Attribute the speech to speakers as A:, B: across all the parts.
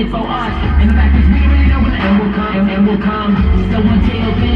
A: live for us. And the fact is we really know when the end will come, and will come. So until then.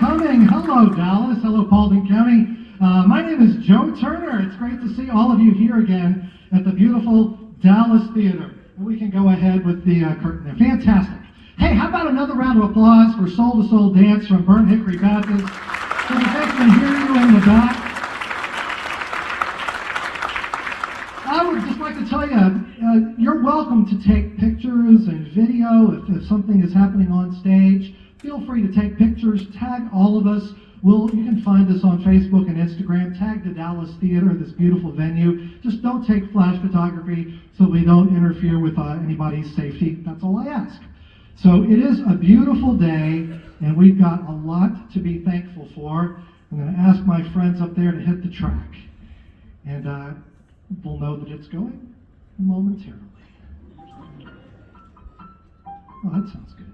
A: coming. Hello, Dallas. Hello, Paulding County. My name is Joe Turner. It's great to see all of you here again at the beautiful Dallas Theater. And we can go ahead with the curtain there. Fantastic. Hey, how about another round of applause for Soul to Soul Dance from Hickory Baptist? So we can hear you in the back. I would just like to tell you, you're welcome to take pictures and video if something is happening on stage. Feel free to take pictures, tag all of us. You can find us on Facebook and Instagram. Tag the Dallas Theater, this beautiful venue. Just don't take flash photography so we don't interfere with anybody's safety. That's all I ask. So it is a beautiful day, and we've got a lot to be thankful for. I'm going to ask my friends up there to hit the track, and we'll know that it's going momentarily. Oh, that sounds good.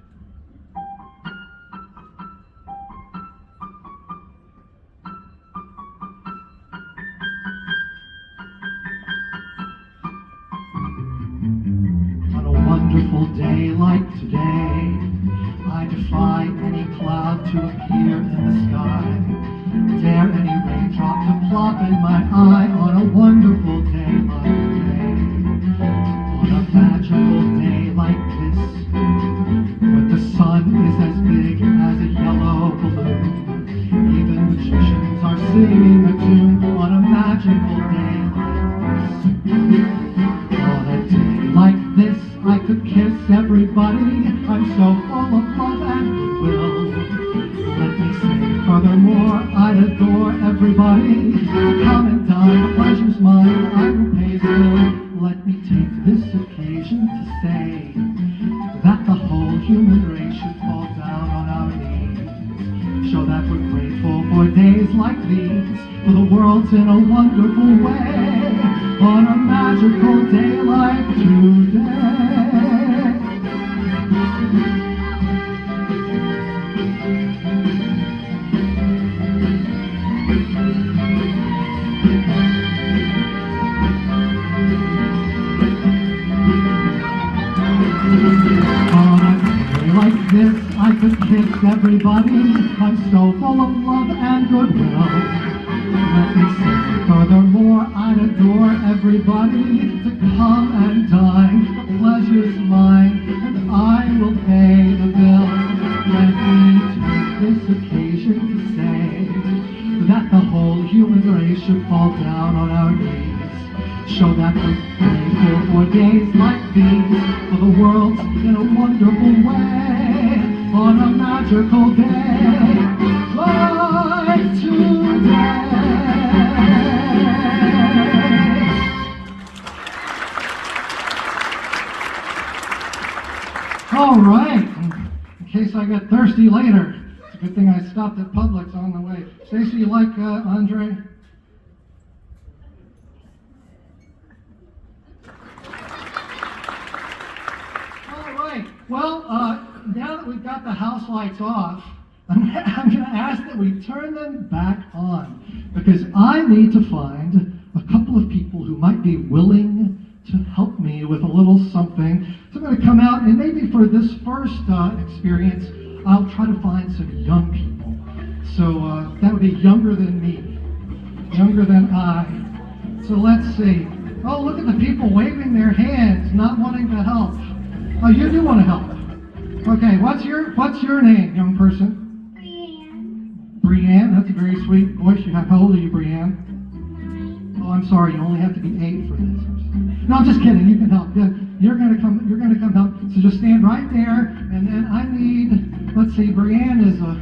A: Wonderful day like today, I defy any cloud to appear in the sky. Dare any raindrop to plop in my eye on a wonderful day like today. On a magical day like this, when the sun is as big as a yellow balloon, even magicians are singing a tune on a magical day like this. On a day like this, I could kiss everybody. I'm so full of love and goodwill. Let me say furthermore, I'd adore everybody. Come and dine, the pleasure's mine, I will pay the bill. Let me take this occasion to say that the whole human race should fall down on our knees. Show that we're grateful for days like these, for the world's in a wonderful way, on a magical day like today. On a day like this, I could kiss everybody. I'm so full of love and goodwill. Let me say furthermore, I'd adore everybody to come and dine. The pleasure's mine, and I will pay the bill. Let me take this occasion to say that the whole human race should fall down on our knees. Show that we're grateful for days like these, for the world's in a wonderful way, on a magical day like today. All right, in case I get thirsty later, it's a good thing I stopped at Publix on the way. Stacy, you like Andre? Well, now that we've got the house lights off, I'm going to ask that we turn them back on, because I need to find a couple of people who might be willing to help me with a little something. So I'm going to come out, and maybe for this first experience, I'll try to find some young people. So that would be younger than me, younger than I. So let's see. Oh, look at the people waving their hands, not wanting to help. Oh, you do want to help. Okay, what's your name, young person?
B: Brianne.
A: Brianne, that's a very sweet voice you have. How old are you, Brianne?
B: 9.
A: Oh, I'm sorry, you only have to be 8 for this. No, I'm just kidding, you can help. Yeah, you're gonna come help. So just stand right there, and then I need, let's see, Brianne is a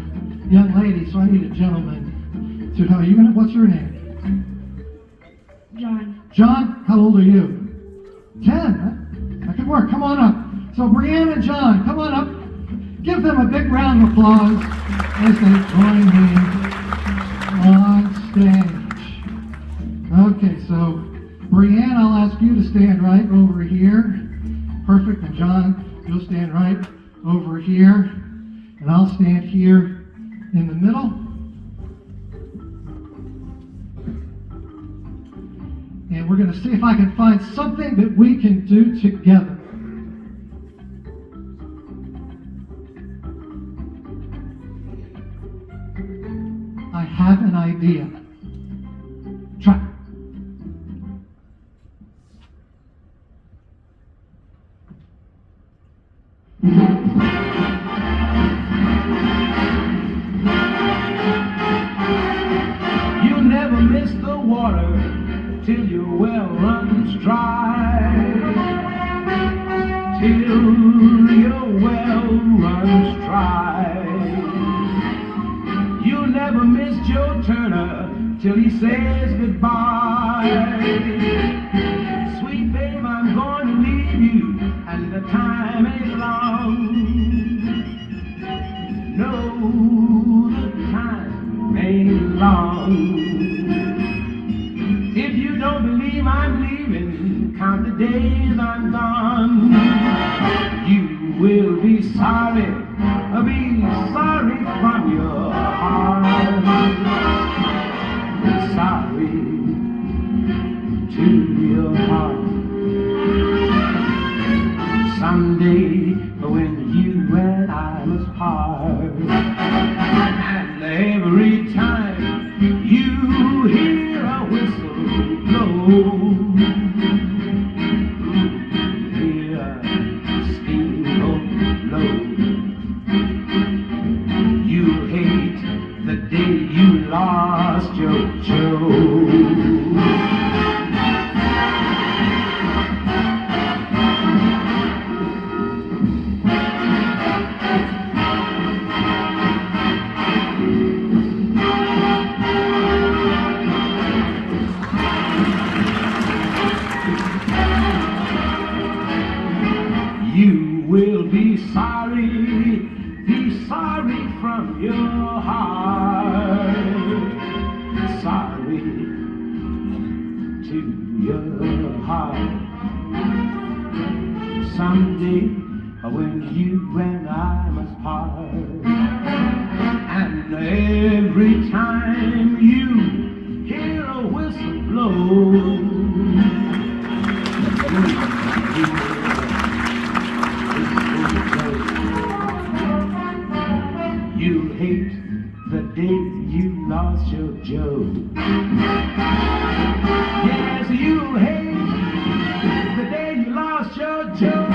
A: young lady, so I need a gentleman to help. What's your name?
B: John.
A: John, how old are you? 10. That could work. Come on up. So Brianne and John, come on up. Give them a big round of applause as they join me on stage. Okay, so Brianne, I'll ask you to stand right over here. Perfect. And John, you'll stand right over here. And I'll stand here in the middle. And we're going to see if I can find something that we can do together. have an idea. Try.
C: You never miss the water till your well runs dry. Till your well runs dry. You'll never miss Joe Turner till he says goodbye. Sweet babe, I'm going to leave you, and the time ain't long. No, the time ain't long. If you don't believe I'm leaving, count the days I'm gone. You will be sorry from your heart. Sorry to your heart. Someday when you and I must part, and every time you hear a whistle blow, hear a steamboat blow, you hate the day you lost your Joe. You will be sorry from your heart. Sorry to your heart. Someday when you and I must part, and every time you hear a whistle blow, you hate the day you lost your Joe. Yes, you hate the day you lost your Joe.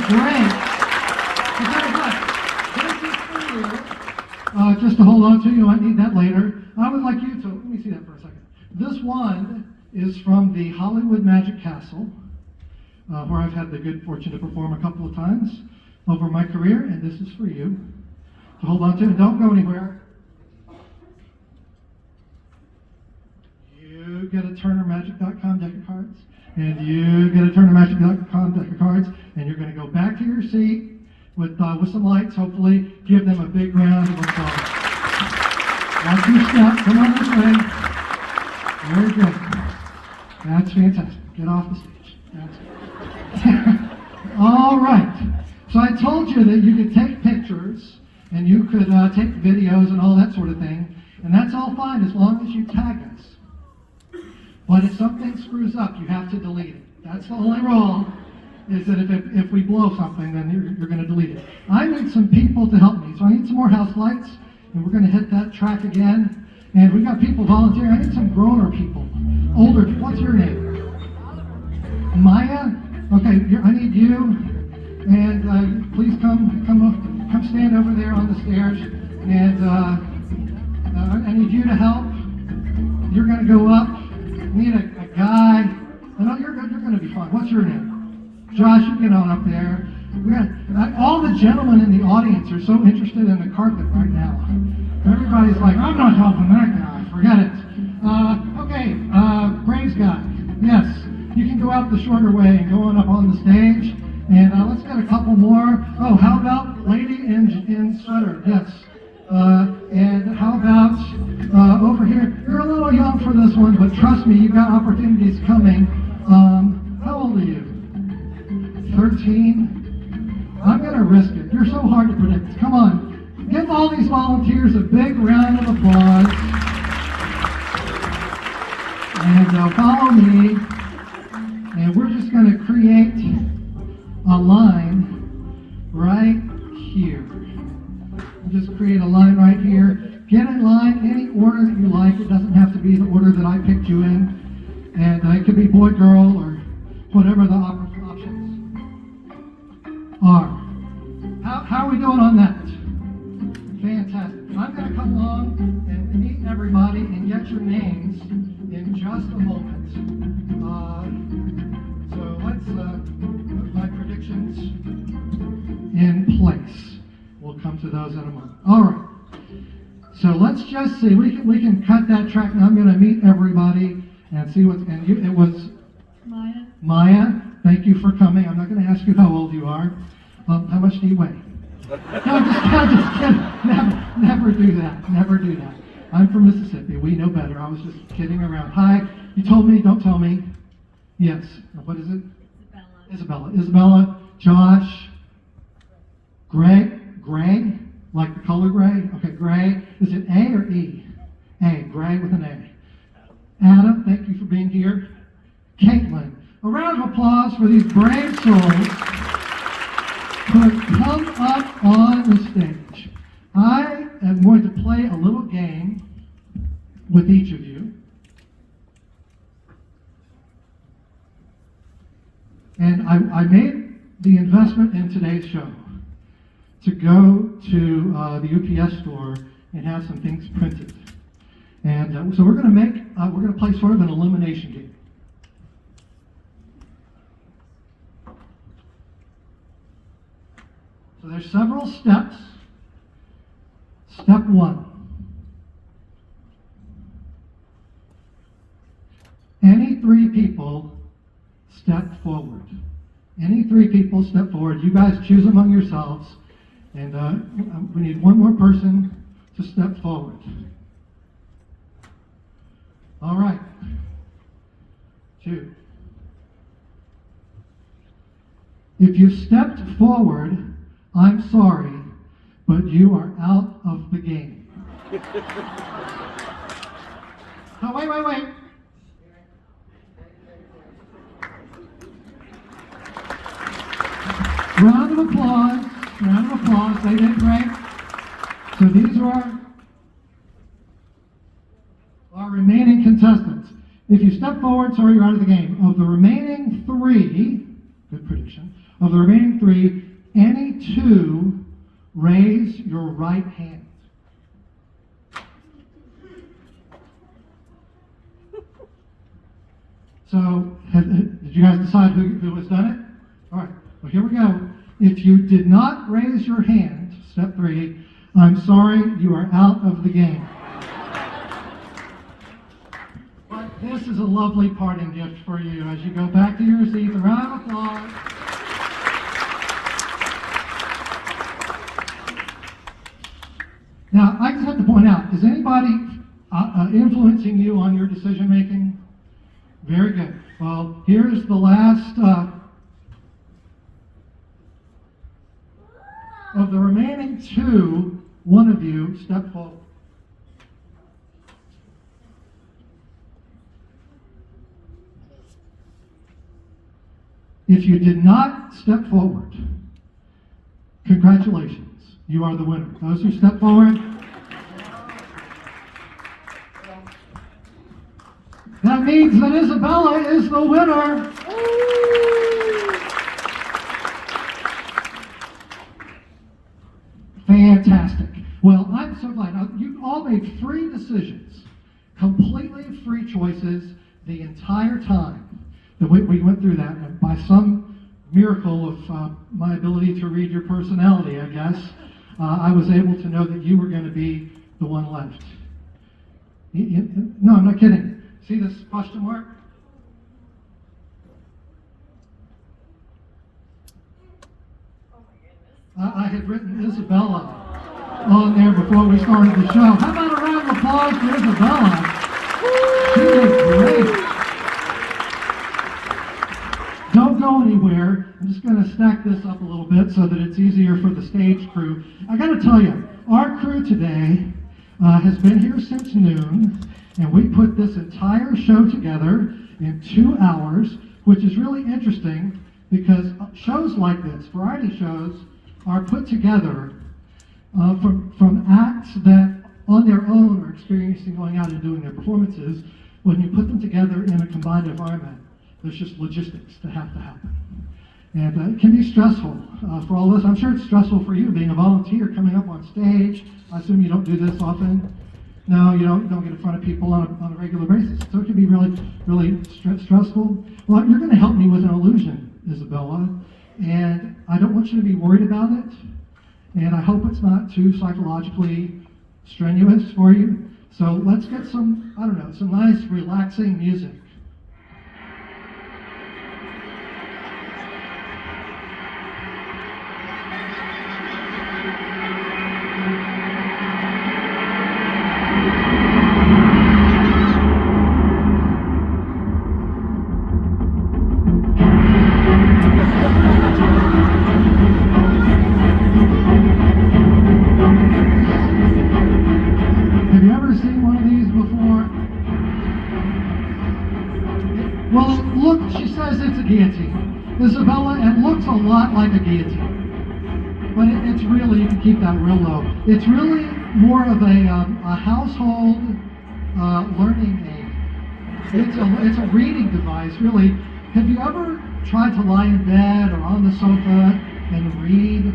A: great. Okay, good. This is for you. Just to hold on to, you might need that later. I would like you to, let me see that for a second. This wand is from the Hollywood Magic Castle, where I've had the good fortune to perform a couple of times over my career, and this is for you to hold on to. And don't go anywhere. You get a TurnerMagic.com deck of cards, and you get a TurnerMagic.com deck of cards, and you're going to go back to your seat with some lights, hopefully. Give them a big round of applause. Watch your step. Come on this way. Very good. That's fantastic. Get off the stage. That's good. All right. So I told you that you could take pictures, and you could take videos and all that sort of thing, and that's all fine as long as you tag us. But if something screws up, you have to delete it. That's the only rule, is that if we blow something, then you're going to delete it. I need some people to help me, so I need some more house lights, and we're going to hit that track again. And we've got people volunteering. I need some grown-er people, older people. What's your name? Maya? Okay, I need you, and please come stand over there on the stairs, and I need you to help. You're going to go up. We need a guy. No, you're going to be fine. What's your name? Josh, you get on up there. All the gentlemen in the audience are so interested in the carpet right now. Everybody's like, I'm not helping that guy. Forget it. Okay, Braves guy. Yes, you can go out the shorter way and go on up on the stage. And let's get a couple more. Oh, how about lady in sweater? Yes. And how about over here? You're a little young for this one, but trust me, you've got opportunities coming. How old are you? 13? I'm going to risk it. You're so hard to predict. Come on. Give all these volunteers a big round of applause. And follow me. And we're just going to create a line right here. Just create a line right here. Get in line any order that you like. It doesn't have to be the order that I picked you in. And it could be boy, girl, or whatever the options are. How are we doing on that? Fantastic. I'm going to come along and meet everybody and get your names in just a moment. So let's put my predictions in place. We'll come to those in a moment. All right. So let's just see. We can cut that track. Now I'm going to meet everybody and see what's. And you, it was
B: Maya.
A: Maya. Thank you for coming. I'm not going to ask you how old you are. How much do you weigh? No, just kidding. Never do that. Never do that. I'm from Mississippi. We know better. I was just kidding around. Hi. You told me. Don't tell me. Yes. What is it? Isabella. Josh. Greg. Like the color gray? Okay, gray. Is it A or E? A. Gray with an A. Adam, thank you for being here. Caitlin. A round of applause for these brave souls who have come up on the stage. I am going to play a little game with each of you. And I made the investment in today's show to go to the UPS store and have some things printed. And so we're going to play sort of an elimination game. So there's several steps. Step 1. Any 3 people step forward. Any 3 people step forward. You guys choose among yourselves. And we need one more person to step forward. All right. 2. If you stepped forward, I'm sorry, but you are out of the game. Oh, wait. Round of applause. They did great. So these are our remaining contestants. If you step forward, sorry, you're out of the game. Of the remaining 3, Good prediction. Of the remaining three, any two raise your right hand. So, did you guys decide who has done it? All right, well, here we go. If you did not raise your hand, step 3, I'm sorry, you are out of the game. But this is a lovely parting gift for you as you go back to your seats. A round of applause. Now, I just have to point out, is anybody influencing you on your decision making? Very good. Well, here's the last of the remaining 2. One of you step forward. If you did not step forward, congratulations. You are the winner. Those who step forward. That means that Isabella is the winner. Fantastic. Well, I'm so glad. Now, you all made 3 decisions, completely free choices the entire time that we went through that. And by some miracle of my ability to read your personality, I guess, I was able to know that you were going to be the one left. No, I'm not kidding. See this question mark? I had written Isabella on there before we started the show. How about a round of applause for Isabella? She did great. Don't go anywhere. I'm just going to stack this up a little bit so that it's easier for the stage crew. I got to tell you, our crew today has been here since noon, and we put this entire show together in 2 hours, which is really interesting because shows like this, variety shows, are put together from acts that on their own are experiencing going out and doing their performances. When you put them together in a combined environment, there's just logistics that have to happen. And it can be stressful for all of us. I'm sure it's stressful for you being a volunteer coming up on stage. I assume you don't do this often. No, you don't get in front of people on a regular basis. So it can be really, really stressful. Well, you're going to help me with an illusion, Isabella. And I don't want you to be worried about it. And I hope it's not too psychologically strenuous for you. So let's get some, I don't know, some nice relaxing music. Isabella, it looks a lot like a guillotine, but it's really, you can keep that real low. It's really more of a household learning aid. It's a reading device, really. Have you ever tried to lie in bed or on the sofa and read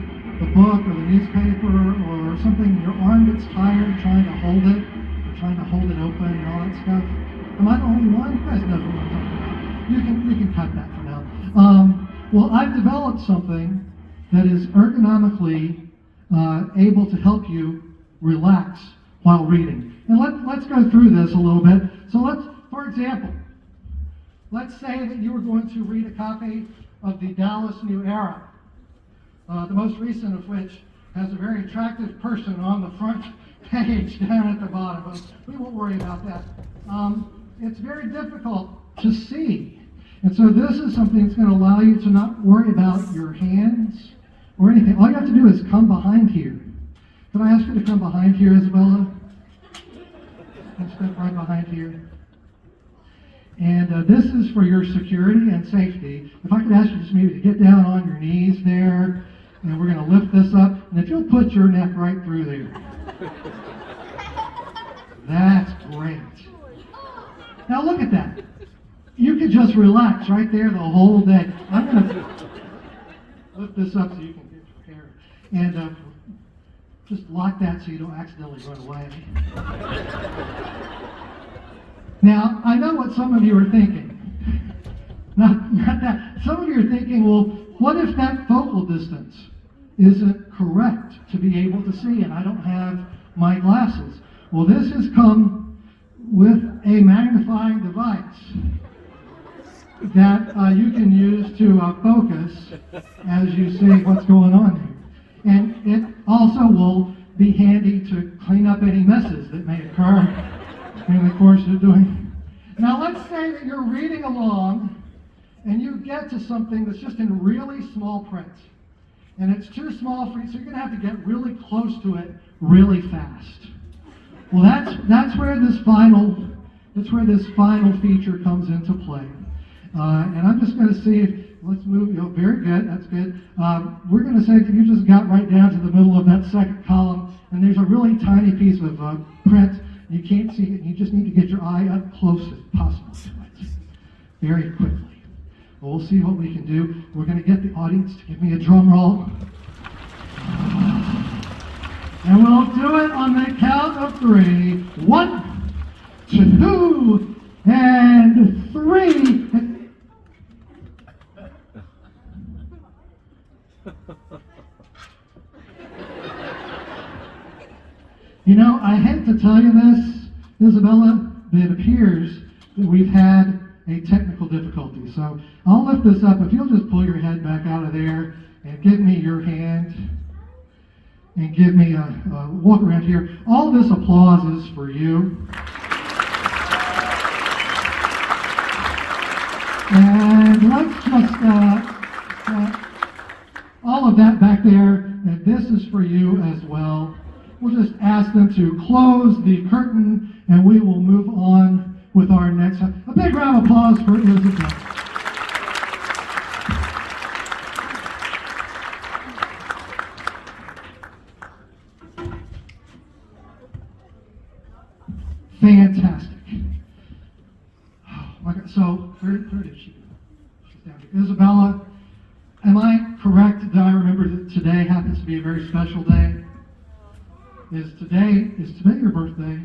A: the book or the newspaper or something? Your arm gets tired trying to hold it, or trying to hold it open and all that stuff. Am I the only one? You guys know what I'm talking about. You can cut that for now. Well, I've developed something that is ergonomically able to help you relax while reading. And let's go through this a little bit. So for example, let's say that you were going to read a copy of the Dallas New Era, the most recent of which has a very attractive person on the front page down at the bottom, but we won't worry about that. It's very difficult to see. And so this is something that's going to allow you to not worry about your hands or anything. All you have to do is come behind here. Can I ask you to come behind here, Isabella? Step right behind here. And this is for your security and safety. If I could ask you just maybe to get down on your knees there, and we're going to lift this up, and if you'll put your neck right through there. That's great. Now look at that. You could just relax right there the whole day. I'm going to lift this up so you can get your hair. And just lock that so you don't accidentally run away. Now, I know what some of you are thinking. Not that. Some of you are thinking, well, what if that focal distance isn't correct to be able to see and I don't have my glasses? Well, this has come with a magnifying device that you can use to focus as you see what's going on here. And it also will be handy to clean up any messes that may occur in the course of doing. Now let's say that you're reading along and you get to something that's just in really small print. And it's too small for you, so you're going to have to get really close to it really fast. Well, that's where this final feature comes into play. And I'm just going to see if, let's move, very good, that's good. We're going to say that you just got right down to the middle of that second column, and there's a really tiny piece of print. You can't see it, and you just need to get your eye up close as possible to it, very quickly. Well, we'll see what we can do. We're going to get the audience to give me a drum roll. And we'll do it on the count of 3. 1, 2, and 3. You know, I hate to tell you this, Isabella, but it appears that we've had a technical difficulty. So I'll lift this up. If you'll just pull your head back out of there and give me your hand and give me a walk around here. All this applause is for you. And let's just, all of that back there, and this is for you as well. We'll just ask them to close the curtain and we will move on with our next. A big round of applause for Isabel. Fantastic. Oh my God. So, where did she go? She's down here. Isabella, am I correct that I remember that today happens to be a very special day? Is today your birthday?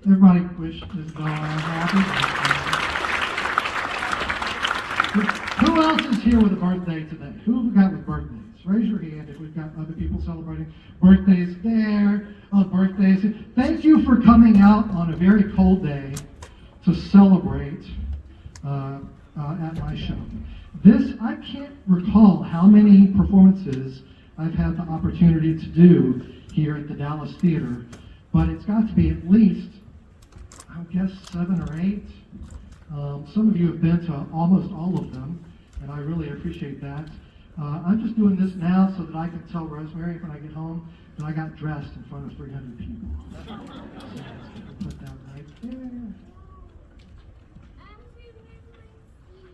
A: Everybody wish Isabella a happy birthday. Who else is here with a birthday today? Who have we got with birthdays? Raise your hand if we've got other people celebrating birthdays there. Birthdays. Thank you for coming out on a very cold day to celebrate at my show. I can't recall how many performances I've had the opportunity to do here at the Dallas Theater, but it's got to be at least, I guess, 7 or 8. Some of you have been to almost all of them, and I really appreciate that. I'm just doing this now so that I can tell Rosemary when I get home that I got dressed in front of 300 people. So put that right there.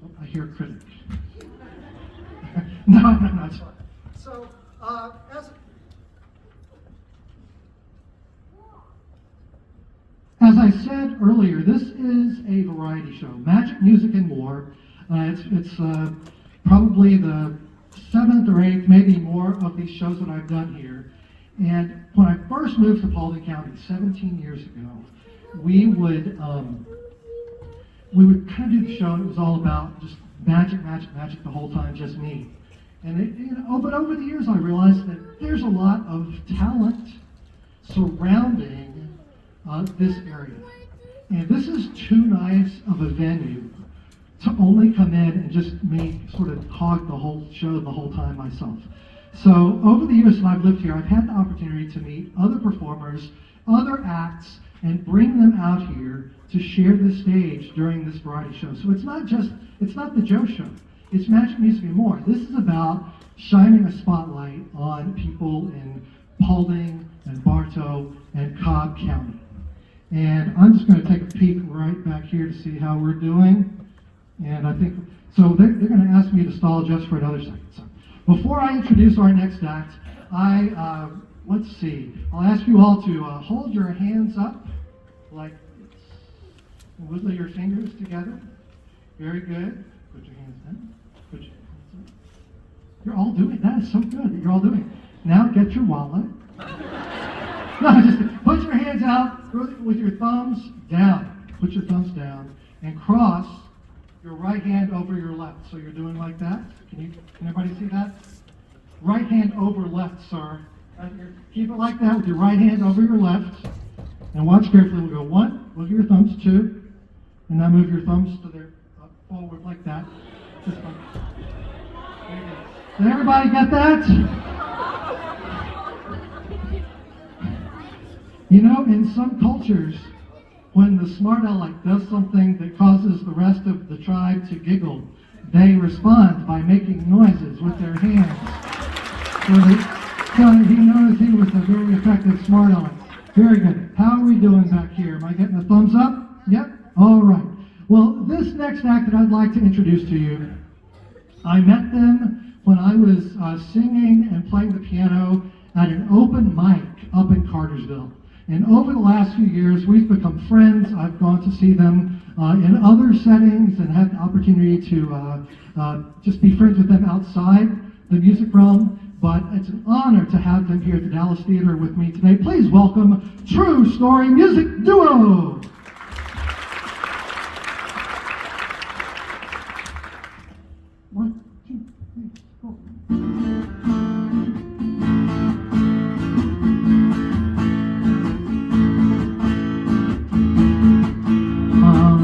A: Oh, I hear a critic. No, it's fine. So, as I said earlier, this is a variety show, magic, music, and more. It's probably the 7th or 8th, maybe more, of these shows that I've done here. And when I first moved to Paulding County 17 years ago, we would kind of do the show, and it was all about just magic the whole time, just me. And but over the years, I realized that there's a lot of talent surrounding this area. And this is too nice of a venue to only come in and just me sort of hog the whole show the whole time myself. So over the years that I've lived here, I've had the opportunity to meet other performers, other acts, and bring them out here to share the stage during this variety show. So it's not the Joe Show. It's magic, music, and more. This is about shining a spotlight on people in Paulding and Bartow and Cobb County. And I'm just going to take a peek right back here to see how we're doing. And I think, so they're going to ask me to stall just for another second. So before I introduce our next act, let's see, I'll ask you all to hold your hands up like this. And wiggle your fingers together. Very good. Put your hands down. Put your hands up. You're all doing that. Is so good that you're all doing it. Now get your wallet. No, just put your hands out with your thumbs down. Put your thumbs down and cross your right hand over your left. So you're doing like that. Can everybody see that? Right hand over left, sir. Right here. Keep it like that with your right hand over your left. And watch carefully. We'll go 1, look at your thumbs, 2, and now move your thumbs to their forward like that. Just like Did everybody get that? You know, in some cultures, when the smart aleck does something that causes the rest of the tribe to giggle, they respond by making noises with their hands. So he knows he was a very effective smart aleck. Very good. How are we doing back here? Am I getting a thumbs up? Yep. All right. Well, this next act that I'd like to introduce to you, I met them when I was singing and playing the piano at an open mic up in Cartersville. And over the last few years, we've become friends. I've gone to see them in other settings and had the opportunity to just be friends with them outside the music realm. But it's an honor to have them here at the Dallas Theater with me today. Please welcome TrueStory Music Duo. One, 2, 3, 4.
D: Oh,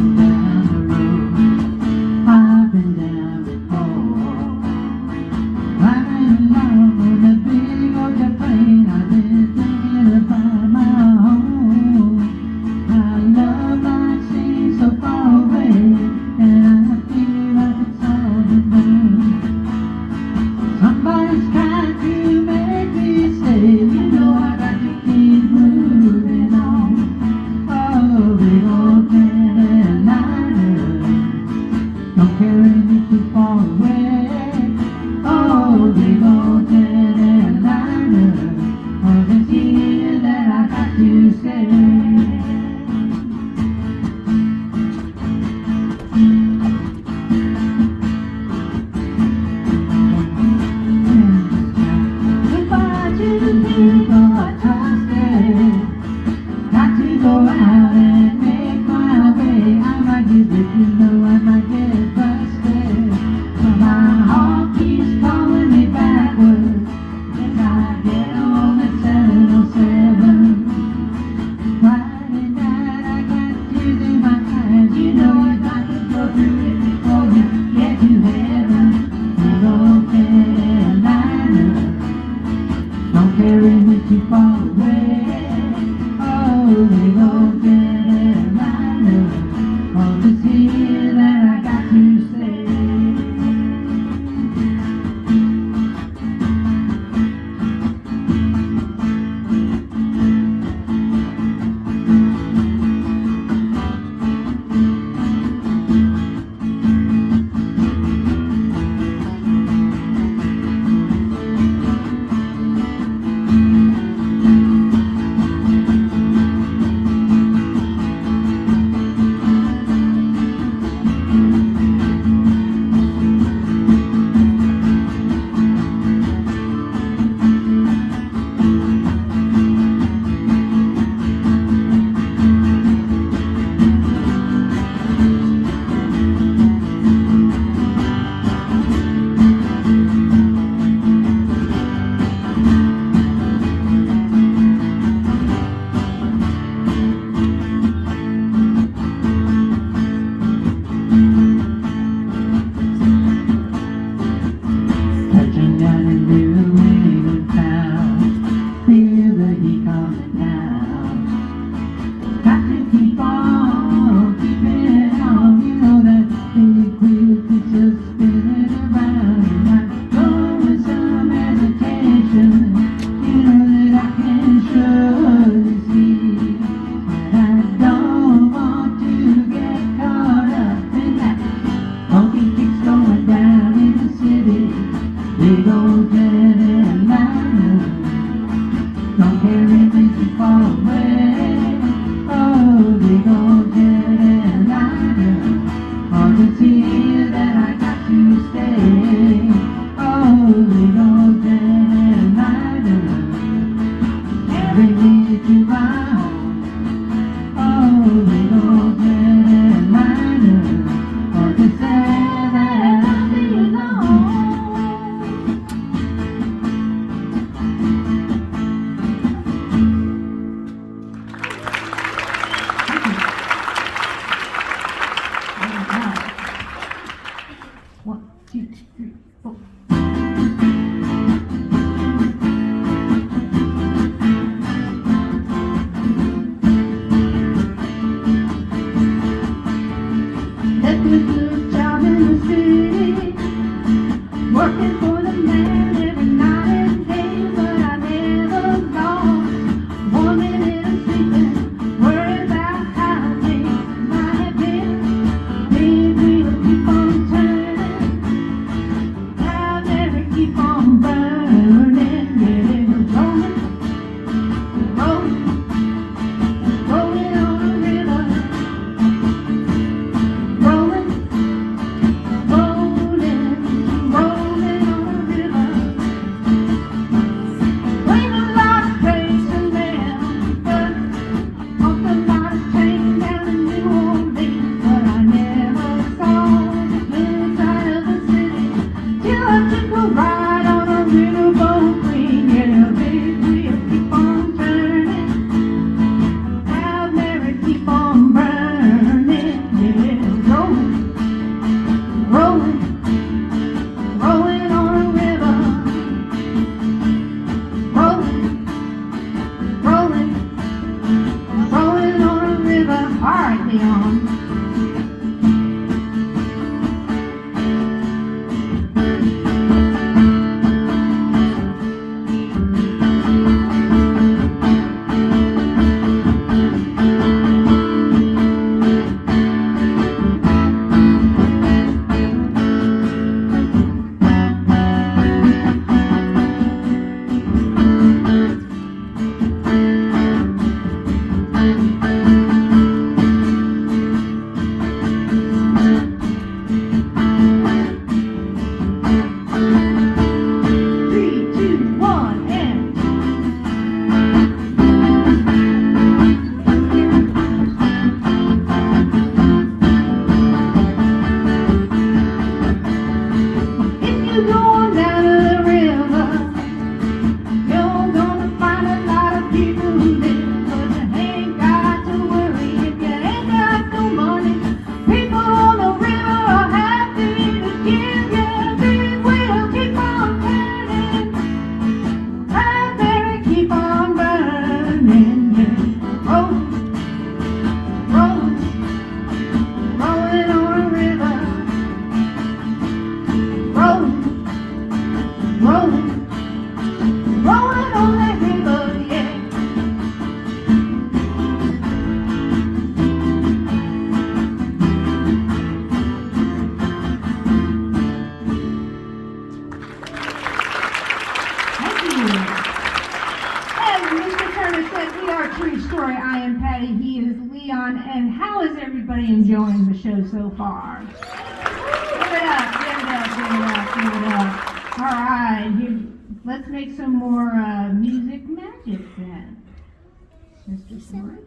D: rolling, rolling on that river, yeah. Thank you. As Mr. Turner said, we are True Story. I am Patty, he is Leon, and how is everybody enjoying the show so far? Give it up, give it up, give it up, give it up. All right, let's make some more music magic then. Mr. Story.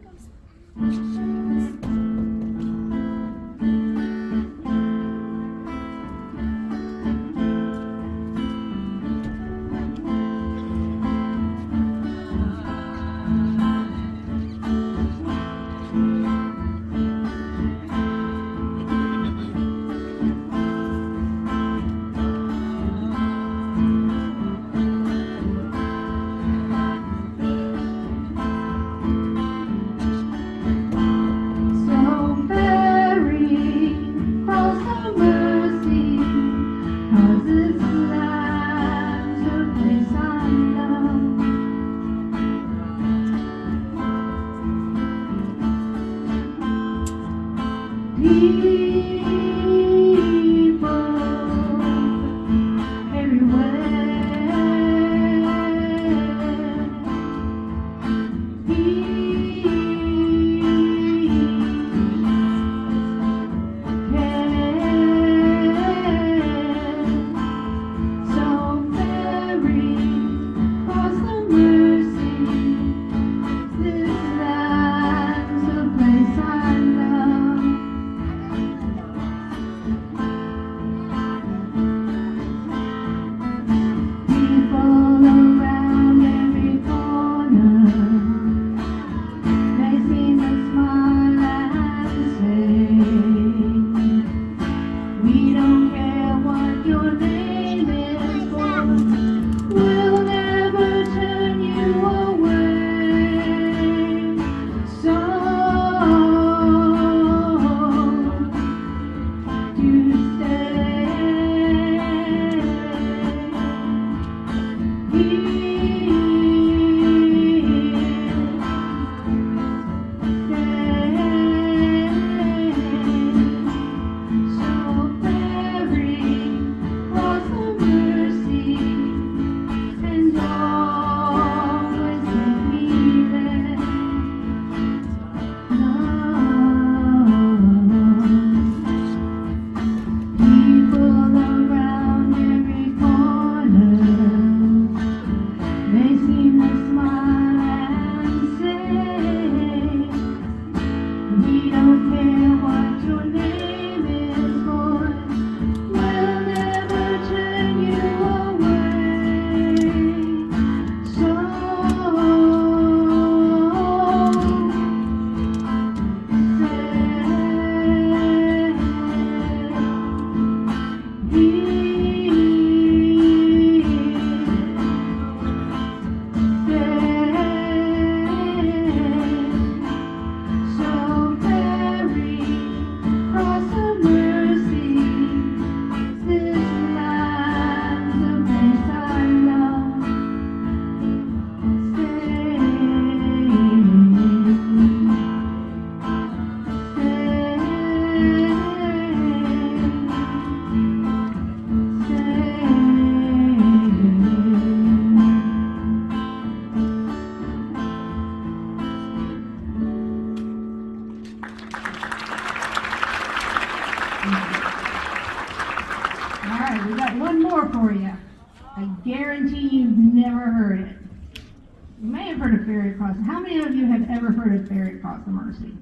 D: How many of you have ever heard of Ferry Across the Mercy?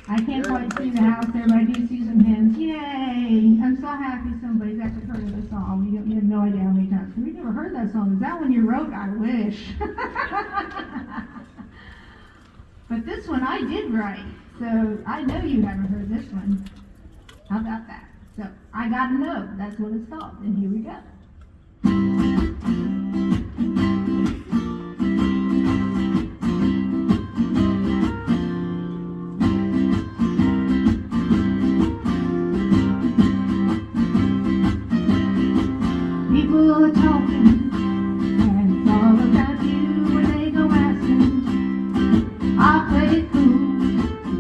D: I can't quite see the house there, but I do see some hands. Yay! I'm so happy somebody's actually heard of the song. You have no idea how many times. We've never heard that song. Is that one you wrote? I wish. But this one I did write, so I know you haven't heard this one. How about that? So, I Gotta Know. That's what it's called. And here we go. People talking, and it's all about you when they go asking. I play it cool,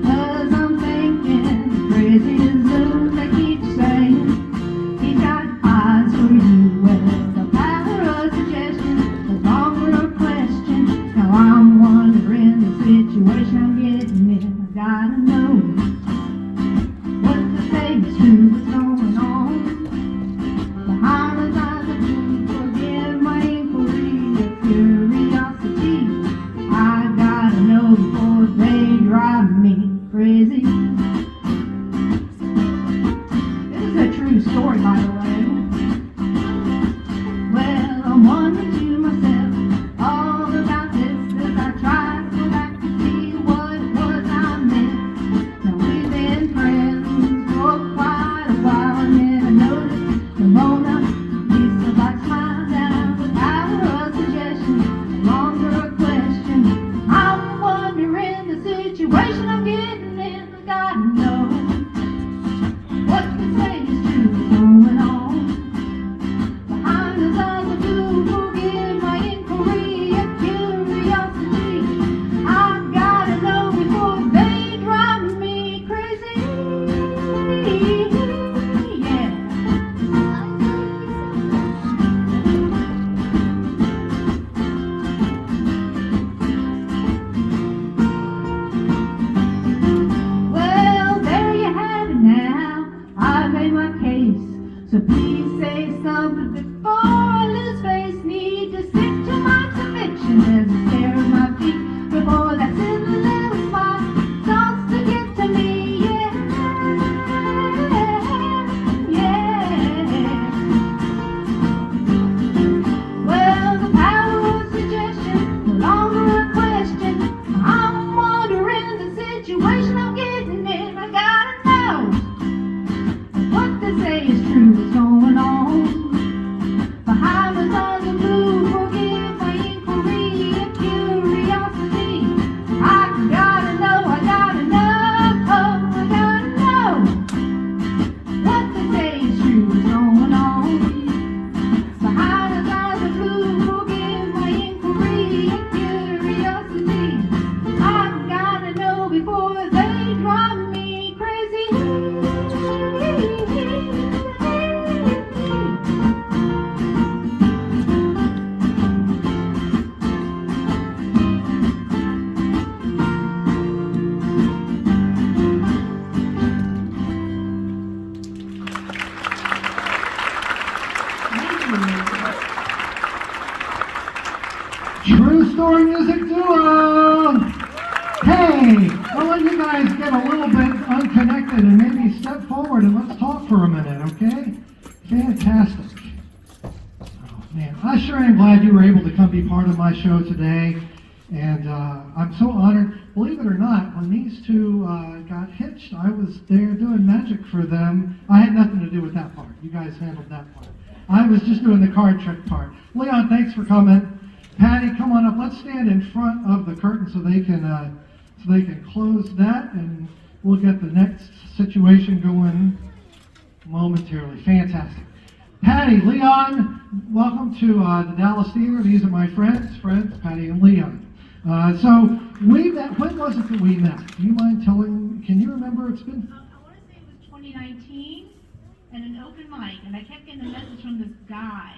D: 'cause I'm thinking crazy as Zoom. They keep saying he's got eyes for you. Well, the power of suggestion, no longer a question. Now I'm wondering the situation I'm getting in. I gotta know what to say is true, what's going on behind those eyes of blue. Forgive my inquiry of curiosity. I gotta know before they drive me crazy. This is a true story, by the way. Well, I'm wondering to myself all about this, 'cause I tried to go back to see what it was I missed. Now we've been friends for quite a while, and then I noticed the Mona Lisa bites my down. The power of suggestion, no longer a question. I'm wondering the situation I'm getting in. I gotta know what to say is true, what's going on behind those eyes of blue. Forgive my inquiry of curiosity. I gotta know before they drive me crazy. Yeah. Well, there you have it now. I've made my case. So please say something before I lose face. Need to stick to my conviction as I stare at my feet before that silly little spot starts to get to me. Yeah, yeah. Well, the power of suggestion, no longer a question. I'm wondering the situation I'm getting in. I gotta know what they say is true, what's going on behind those eyes of blue. Forgive my inquiry of curiosity. I gotta know, I gotta know, I gotta know what they say is true, what's going on behind those eyes of blue. Forgive my inquiry of curiosity. I gotta know before they drive me crazy.
A: True Story Music Duo! Hey, I'll let you guys get a little bit unconnected and maybe step forward and let's talk for a minute, okay? Fantastic. Oh, man, I sure am glad you were able to come be part of my show today. And I'm so honored. Believe it or not, when these two got hitched, I was there doing magic for them. I had nothing to do with that part. You guys handled that part. I was just doing the card trick part. Leon, thanks for coming. Patty, come on up. Let's stand in front of the curtain so they can close that, and we'll get the next situation going momentarily. Fantastic. Patty, Leon, welcome to the Dallas Theater. These are my friends, Patty and Leon. So we met. When was it that we met? Do you mind telling? Can you remember? It's been.
D: I want to say it was 2019 and an open mic, and I kept getting a message from this guy.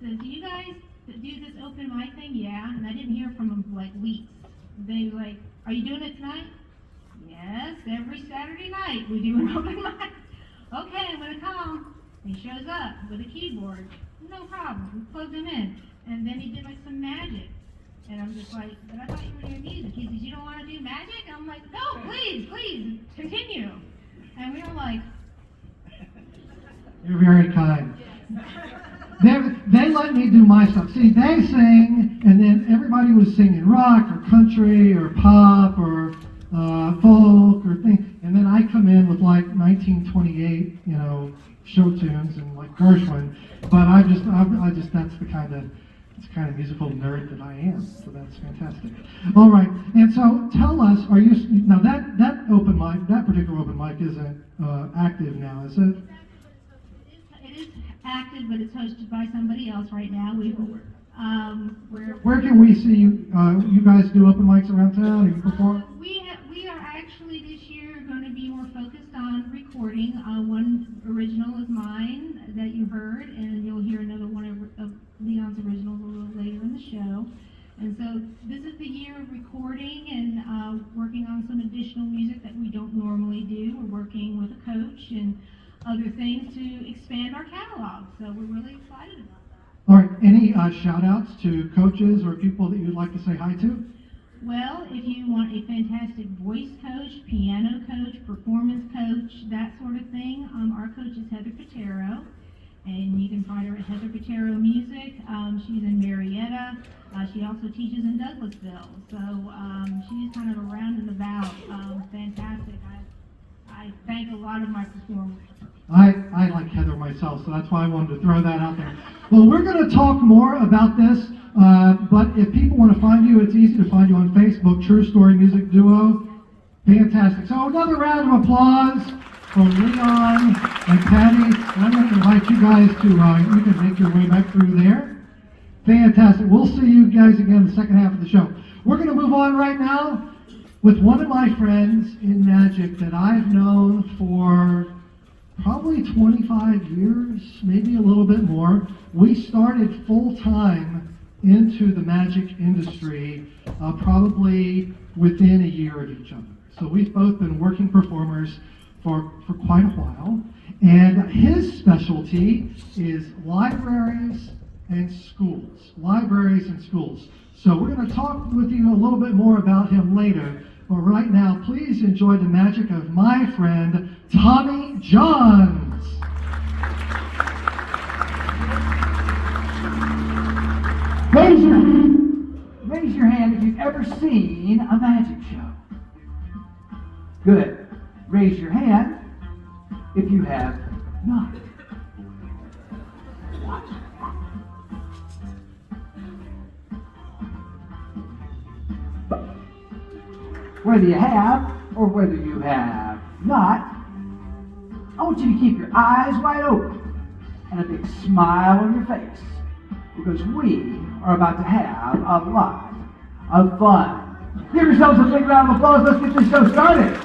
D: Says, do you guys do this open mic thing? Yeah. And I didn't hear from him for like weeks. They were like, are you doing it tonight? Yes, every Saturday night we do an open mic. Okay, I'm gonna come. He shows up with a keyboard. No problem. We plugged him in. And then he did like some magic. And I'm just like, but I thought you were doing music. He says, you don't want to do magic? I'm like, no, please, continue. And we were like,
A: You're very kind. They let me do my stuff. See, they sing, and then everybody was singing rock or country or pop or folk or thing. And then I come in with like 1928, show tunes and like Gershwin. But I just that's the kind of musical nerd that I am. So that's fantastic. All right. And so tell us, are you now that open mic, that particular open mic isn't active now, is it?
D: it is active, but it's hosted by somebody else right now.
A: Where can we see you? You guys do open mics around town? You perform?
D: We are actually this year going to be more focused on recording. One original is mine that you heard, and you'll hear another one of Leon's originals a little later in the show. And so this is the year of recording and working on some additional music that we don't normally do. We're working with a coach and other things to expand our catalog. So we're really excited about that.
A: All right, any shout outs to coaches or people that you'd like to say hi to?
D: Well, if you want a fantastic voice coach, piano coach, performance coach, that sort of thing, our coach is Heather Patero, and you can find her at Heather Patero Music. She's in Marietta. She also teaches in Douglasville, so she's kind of around and about. Fantastic. I thank a lot of my performers.
A: I like Heather myself, so that's why I wanted to throw that out there. Well, we're going to talk more about this, but if people want to find you, it's easy to find you on Facebook, TrueStory Music Duo. Fantastic. So another round of applause from Leon and Patty. And I'm going to invite you guys to, you can make your way back through there. Fantastic. We'll see you guys again in the second half of the show. We're going to move on right now with one of my friends in magic that I've known for probably 25 years, maybe a little bit more. We started full-time into the magic industry probably within a year of each other. So we've both been working performers for quite a while. And his specialty is libraries and schools. Libraries and schools. So we're going to talk with you a little bit more about him later. But right now, please enjoy the magic of my friend, Tommy Johns.
E: Raise your hand if you've ever seen a magic show. Good. Raise your hand if you have not. Whether you have or whether you have not, I want you to keep your eyes wide open and a big smile on your face, because we are about to have a lot of fun. Give yourselves a big round of applause. Let's get this show started.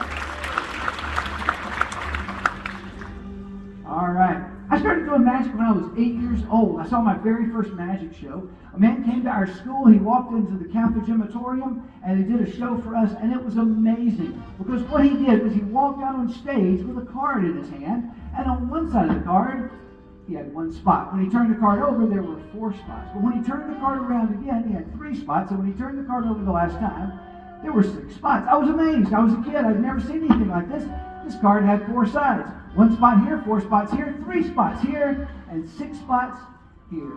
E: All right. I started doing magic when I was 8 years old. I saw my very first magic show. A man came to our school. He walked into the Campagematorium and he did a show for us, and it was amazing, because what he did was he walked out on stage with a card in his hand, and on one side of the card he had one spot. When he turned the card over, there were 4 spots. But when he turned the card around again, he had 3 spots, and when he turned the card over the last time, there were 6 spots. I was amazed. I was a kid. I'd never seen anything like this. This card had 4 sides. 1 spot here, 4 spots here, 3 spots here, and 6 spots here.